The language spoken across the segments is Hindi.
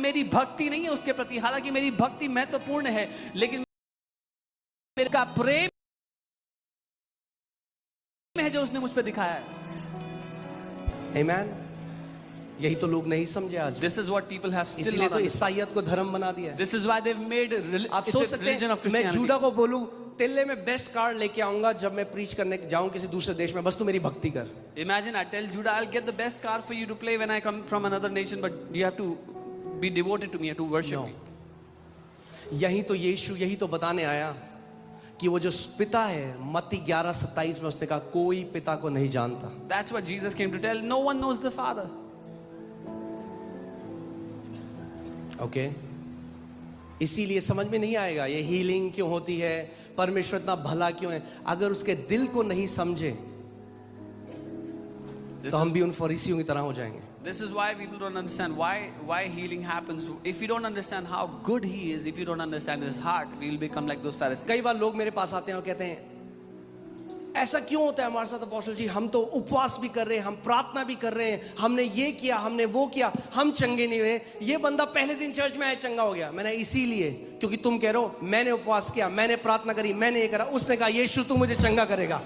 मेरी भक्ति नहीं है उसके प्रति, हालांकि मेरी भक्ति महत्वपूर्ण है, लेकिन मेरा प्रेम है जो उसने मुझ पे दिखाया है। Amen. यही तो लोग नहीं समझे आज। This is what people have still इसलिए not तो understood. ईसाइयत को धर्म बना दिया है। This is why they've made आप सोच सकते religion of हैं मैं Christianity. जूडा को बोलूं तेले में बेस्ट कार्ड लेके आऊंगा जब मैं प्रीच करने जाऊं किसी दूसरे देश में, बस तू मेरी भक्ति कर। Imagine I tell Judah, I'll get the best car for you to play when I come from another nation, but you have to be devoted to me, to worship me. यही तो यीशु यही तो बताने आया कि वो जो पिता है, मत्ती 11:27 में उसने कहा कोई पिता को नहीं जानता। That's what Jesus came to tell. No one knows the Father. Okay इसीलिए समझ में नहीं आएगा ये हीलिंग क्यों होती है, परमेश्वर इतना भला क्यों है, अगर उसके दिल को नहीं समझे तो हम भी उन फरीसियों की तरह हो जाएंगे। This is why people don't understand why healing happens. If you don't understand how good He is, if you don't understand His heart, we will become like those Pharisees. कई बार लोग मेरे पास आते हैं और कहते हैं ऐसा क्यों होता है हमारे साथ अपोस्टल जी, हम तो उपवास भी कर रहे हैं, हम प्रार्थना भी कर रहे हैं, हमने ये किया हमने वो किया, हम चंगे नहीं हुए, ये बंदा पहले दिन चर्च में आया चंगा हो गया। मैंने इसीलिए क्योंकि तुम कह रहे हो मैंने उपवास किया, मैंने प्रार्थना करी, मैंने ये करा, उसने कहा यीशु तू मुझे चंगा करेगा।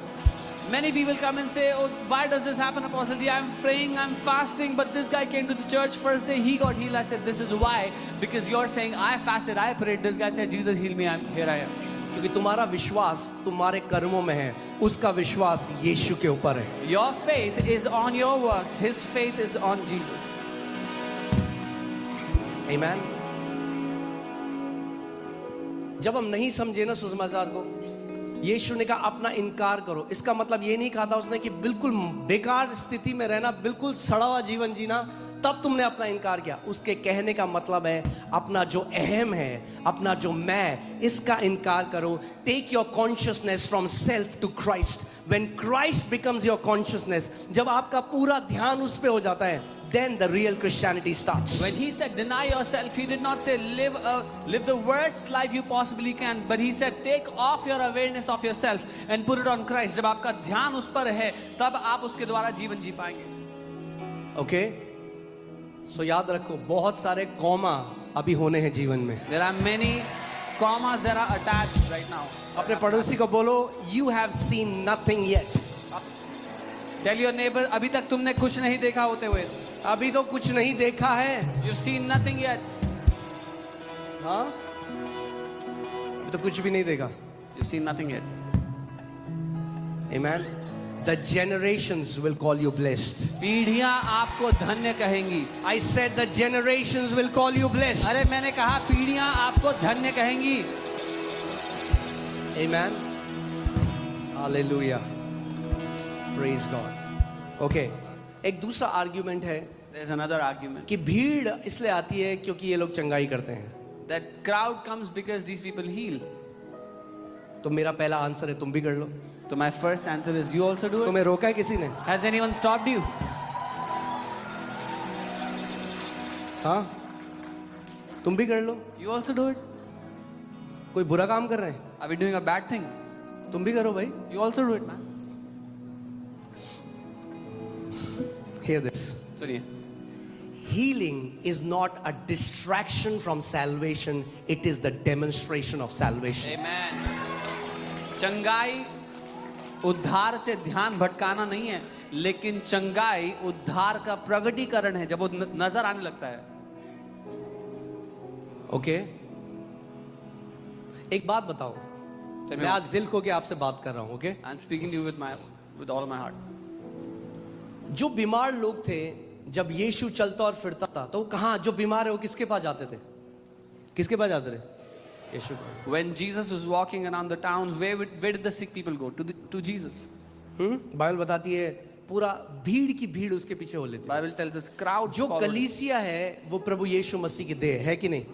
Many people come and say, oh, why does this happen, Apostle Ji? I'm praying, I'm fasting, but this guy came to the church first day, he got healed. I said, this is why, because you're saying, I fasted, I prayed. This guy said, Jesus heal me, here I am. क्योंकि तुम्हारा विश्वास तुम्हारे कर्मों में है, उसका विश्वास यीशु के ऊपर है। Your faith is on your works, his faith is on Jesus. Amen. जब हम नहीं समझे ना सुसमाचार को, यीशु ने कहा अपना इनकार करो, इसका मतलब ये नहीं कहा था उसने कि बिल्कुल बेकार स्थिति में रहना, बिल्कुल सड़ा हुआ जीवन जीना, तब तुमने अपना इनकार किया। उसके कहने का मतलब है अपना जो अहम है, अपना जो मैं, इसका इनकार करो। Take your consciousness from self to Christ. When Christ becomes your consciousness, जब आपका पूरा ध्यान उस पे हो जाता है, then the real Christianity starts. When he said deny yourself, he did not say live the worst life you possibly can, but he said take off your awareness of yourself and put it on Christ. जब आपका ध्यान उस पर है, तब आप उसके द्वारा जीवन जी पाएंगे। Okay? So याद रखो बहुत सारे कॉमा अभी होने हैं जीवन में। There are many commas that are attached right now. अपने पड़ोसी को बोलो you have seen nothing yet. Tell your neighbor, अभी तक तुमने कुछ नहीं देखा होते हुए। अभी तो कुछ नहीं देखा है। You've seen nothing yet. हाँ? अभी तो कुछ भी नहीं देखा। You've seen nothing yet. Amen. The generations will call you blessed. पीढ़ियां आपको धन्य कहेंगी। I said the generations will call you blessed. अरे मैंने कहा पीढ़ियां आपको धन्य कहेंगी। Amen. Hallelujah. Praise God. Okay. एक दूसरा आर्ग्यूमेंट है There's another argument. कि भीड़ इसलिए आती है क्योंकि ये लोग चंगाई करते हैं। That crowd comes because these people heal. तो मेरा पहला आंसर है तुम भी कर लो। So my first answer is you also do it. तुम्हें रोका है किसी ने? Has anyone stopped you? हाँ? तुम भी कर लो। You also do it. कोई बुरा काम कर रहे हैं? Are we doing a bad thing? तुम भी करो भाई। You also do it, man. Hear this. सुनिए, Healing is not a distraction from salvation, it is the demonstration of salvation. Amen. चंगाई उद्धार से ध्यान भटकाना नहीं है, लेकिन चंगाई उद्धार का प्रगटीकरण है जब वो नजर आने लगता है। ओके? एक बात बताओ, मैं आज दिल को के आपसे बात कर रहा हूं, okay? I'm speaking to you with all of my heart. जो बीमार लोग थे, जब यीशु चलता और फिरता था, तो कहाँ जो बीमार है वो किसके पास जाते थे? किसके पास जाते थे? यीशु को। When Jesus was walking around the towns, where did the sick people go? To Jesus. Bible बताती है पूरा भीड़ की भीड़ उसके पीछे हो लेती है। Bible tells us crowds जो followed. कलीसिया है वो प्रभु यीशु मसीह की देह है कि नहीं?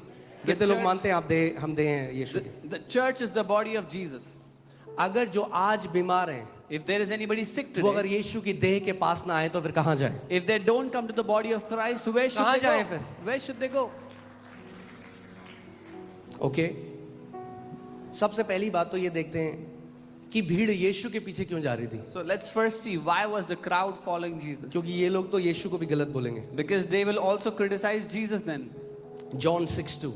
कितने लोग मानते हैं आप देह, हम देह हैं यीशु की? The church is the body of Jesus. अगर जो आज बीमार हैं, If there is anybody sick वो अगर today, यीशु की देह के पास ना आए तो फिर कहाँ जाए? if they don't come to the body of Christ, where should कहाँ they जाएं go? फिर? Where should they go? Okay? सबसे पहली बात तो ये देखते हैं कि भीड़ यीशु के पीछे क्यों जा रही थी? So let's first see why was the crowd following Jesus? क्योंकि ये लोग तो यीशु को भी गलत बोलेंगे। Because they will also criticize Jesus then. John 6:2.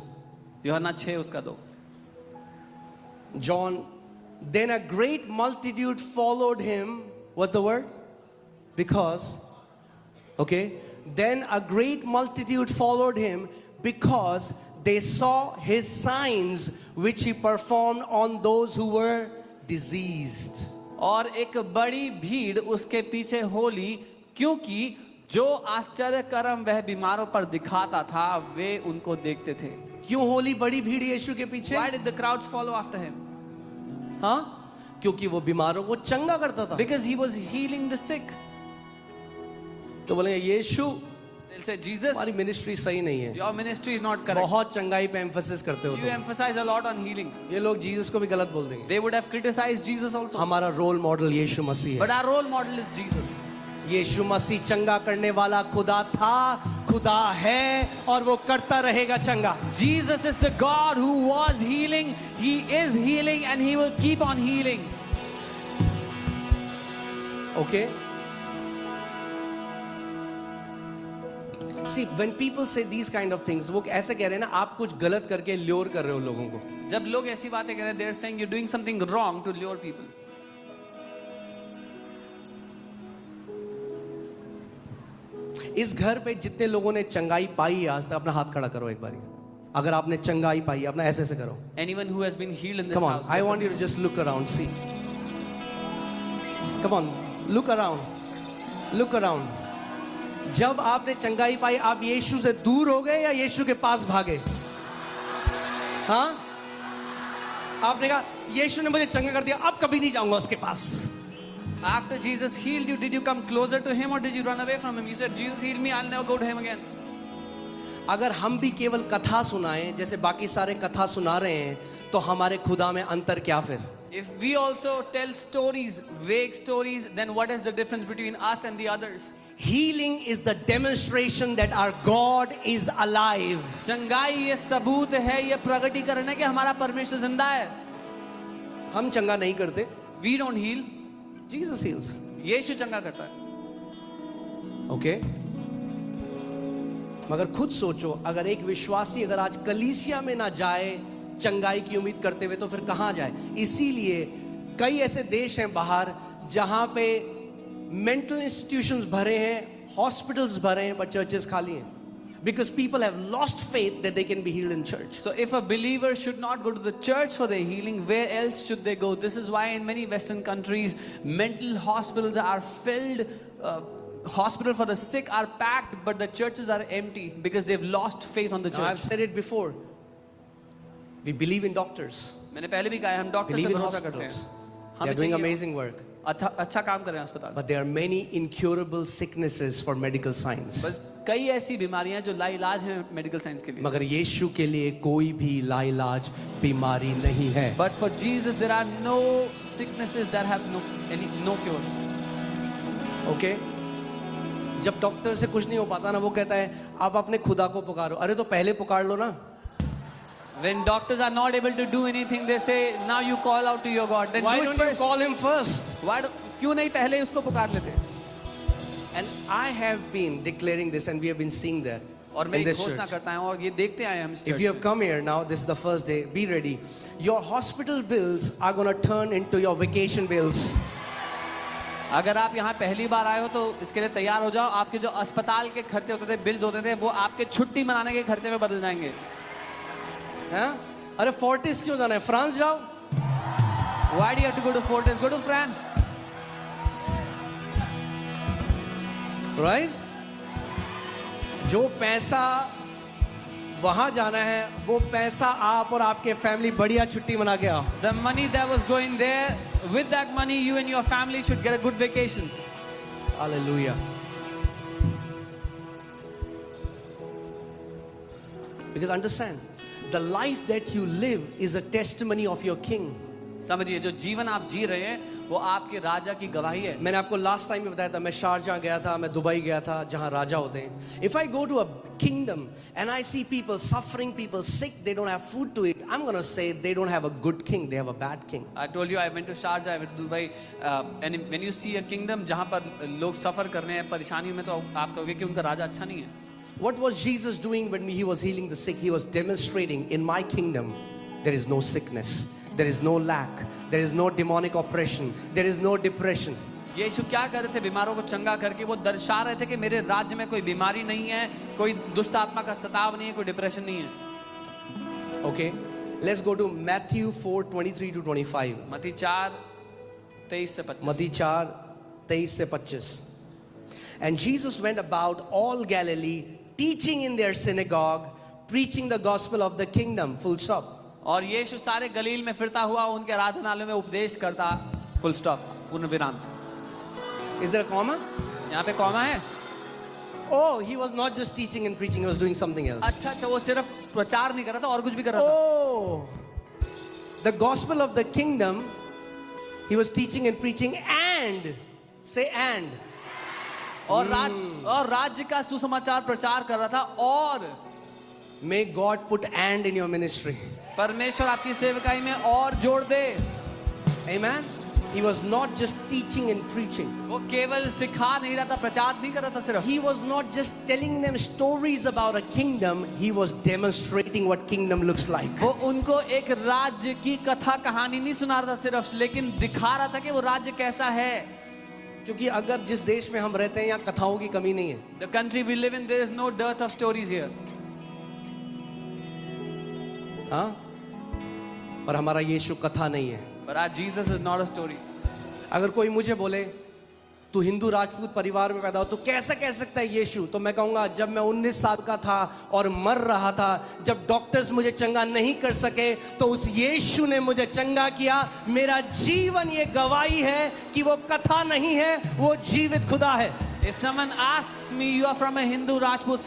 यूहन्ना 6 उसका 2. John, then a great multitude followed him. What's the word? Because, okay, then a great multitude followed him because they saw his signs which he performed on those who were diseased. और एक बड़ी भीड़ उसके पीछे होली, क्योंकि जो आश्चर्य कर्म वह बीमारों पर दिखाता था वे उनको देखते थे. क्यों होली बड़ी भीड़ यीशु के पीछे? Why did the crowds follow after him? हाँ, क्योंकि वो बीमारों को चंगा करता था. Because he was healing the sick. तो बोलेंगे यीशु, They'll say, Jesus, हमारी मिनिस्ट्री सही नहीं है, your ministry is not correct. बहुत चंगाई पे एम्फेसिस करते हो You तुम. emphasize a lot on healings. ये लोग जीसस को भी गलत बोल देंगे. They would have criticized Jesus also. हमारा रोल मॉडल यीशु मसीह है. But our role model is Jesus. यीशु मसीह चंगा करने वाला खुदा था, खुदा है और वो करता रहेगा चंगा. Jesus is the God who was healing. He is healing and he will keep on healing. Okay? See, when people say these kind of things, वो ऐसे कह रहे हैं ना, आप कुछ गलत करके ल्योर कर रहे हो लोगों को. जब लोग ऐसी बातें कह रहे हैं, they're saying you're doing something wrong to lure people. इस घर पे जितने लोगों ने चंगाई पाई है आज तक, अपना हाथ खड़ा करो एक बारी. अगर आपने चंगाई पाई, अपना ऐसे ऐसे करो. Anyone who has been healed in this Come on, house. I want you to just look around, see. Come on, look around. Look around. जब आपने चंगाई पाई, आप यीशु से दूर हो गए या यीशु के पास भागे? हाँ? आपने कहा यीशु ने मुझे चंगा कर दिया, अब कभी नहीं जाऊंगा उसके पास. After Jesus healed you, did you come closer to him or did you run away from him? You said, Jesus healed me, I'll never go to him again. अगर हम भी केवल कथा सुनाएं जैसे बाकी सारे कथा सुना रहे हैं, तो हमारे खुदा में अंतर क्या फिर? If we also tell stories, vague stories, then what is the difference between us and the others? Healing is the demonstration that our God is alive. चंगाई ये सबूत है, ये प्रगटीकरण है कि हमारा परमेश्वर जिंदा है. हम चंगा नहीं करते, We don't heal. Jesus heals. यीशु चंगा करता है. ओके? मगर खुद सोचो, अगर एक विश्वासी अगर आज कलीसिया में ना जाए चंगाई की उम्मीद करते हुए, तो फिर कहां जाए? इसीलिए कई ऐसे देश हैं बाहर जहां पे मेंटल इंस्टीट्यूशंस भरे हैं, हॉस्पिटल्स भरे हैं, बट चर्चेस खाली हैं. Because people have lost faith that they can be healed in church. So if a believer should not go to the church for their healing, where else should they go? This is why in many Western countries, mental hospitals are filled, hospital for the sick are packed, but the churches are empty because they've lost faith on the Now, church. I've said it before. We believe in doctors. मैंने पहले भी कहा है, हम डॉक्टर Believe पे in भरोसा करते hospitals. हैं. They are हमें doing चाहिए amazing work. अच्छा काम कर रहे हैं अस्पताल. But there are many incurable sicknesses for medical science. बस कई ऐसी बीमारियां जो लाइलाज हैं मेडिकल साइंस के लिए. मगर यीशु के लिए कोई भी लाइलाज बीमारी नहीं है. But for Jesus there are no sicknesses that have no cure. Okay? जब डॉक्टर से कुछ नहीं हो पाता ना, वो कहता है आप अपने खुदा को पुकारो. अरे तो पहले पुकार लो ना. When doctors are not able to do anything, they say now you call out to your God. Then Why do it don't you first. call him first? क्यों नहीं पहले उसको पुकार लेते? And I have been declaring this, and we have been seeing that और in मैं this घोषणा church. करता हूं और ये देखते आए हम इस If church you में. have come here now, this is the first day. Be ready. Your hospital bills are going to turn into your vacation bills. अगर आप यहाँ पहली बार आए हो तो इसके लिए तैयार हो जाओ. आपके जो अस्पताल के खर्चे होते थे, बिल्स होते थे, वो आपके छुट्टी मनाने के खर्चे में बदल जाएंगे. हाँ? अरे फोर्टिस क्यों जाना है? फ्रांस जाओ. Why do you have to go to Fortis? Go to France. Right? जो पैसा वहां जाना है, वो पैसा आप और आपके फैमिली बढ़िया छुट्टी मना के आओ. The money that was going there, with that money you and your family should get a good vacation. Hallelujah. Because understand, the life that you live is a testimony of your king. समझिए, जो जीवन आप जी रहे हैं वो आपके राजा की गवाही है. मैंने आपको लास्ट टाइम में बताया था, मैं शारजाह गया था, मैं दुबई गया था, जहां राजा होते हैं. If I go to a kingdom and I see people suffering, people sick, they don't have food to eat, I'm going to say they don't have a good king, they have a bad king. I told you I went to Sharjah, I went to Dubai, and when you see a kingdom जहाँ पर लोग सफर कर रहे हैं परेशानी में, तो आप कहोगे कि उनका राजा अच्छा नहीं है. What was Jesus doing when he was healing the sick? He was demonstrating, in my kingdom, there is no sickness, there is no lack, there is no demonic oppression, there is no depression. यीशु क्या कर रहे थे? बीमारों को चंगा करके वो दर्शा रहे थे कि मेरे राज्य में कोई बीमारी नहीं है, कोई दुष्ट आत्मा का सताव नहीं है, कोई डिप्रेशन नहीं है. Okay, let's go to Matthew 4:23 to 25. मत्ती 4 23 से 25. मत्ती 4 23 से 25. And Jesus went about all Galilee, teaching in their synagogue, preaching the gospel of the kingdom. Full stop. और यीशु सारे गलील में फिरता हुआ उनके आराधनालयों में उपदेश करता. फुल स्टॉप, पूर्ण विराम. Is there a comma? यहाँ पे कॉमा है. Oh, he was not just teaching and preaching, he was doing something else. अच्छा अच्छा, वो सिर्फ प्रचार नहीं कर रहा था, और कुछ भी कर रहा था. Oh, the gospel of the kingdom, he was teaching and preaching, and say and. और राज्य का सुसमाचार प्रचार कर रहा था. और May God put and in your ministry. परमेश्वर आपकी सेवकाई में और जोड़ दे. Amen. He was not just teaching and preaching. वो केवल सिखा नहीं रहा था, प्रचार नहीं कर रहा था सिर्फ. He was not just telling them stories about a kingdom, he was demonstrating what kingdom looks like. वो उनको एक राज्य की कथा कहानी नहीं सुना रहा था सिर्फ, लेकिन दिखा रहा था कि वो राज्य कैसा है. क्योंकि अगर जिस देश में हम रहते हैं यहाँ कथाओं की कमी नहीं है. The country we live in, there is no dearth of stories here. हाँ, पर हमारा यीशु कथा नहीं है. But our Jesus is not a story. अगर कोई मुझे बोले तू हिंदू राजपूत परिवार में पैदा हो तो कैसे कह सकता है यीशु, तो मैं कहूंगा जब मैं 19 साल का था और मर रहा था, जब डॉक्टर्स मुझे चंगा नहीं कर सके, तो उस यीशु ने मुझे चंगा किया. मेरा जीवन ये गवाही है कि वो कथा नहीं है, वो जीवित खुदा है. If someone asks me, you are from a Hindu Rajput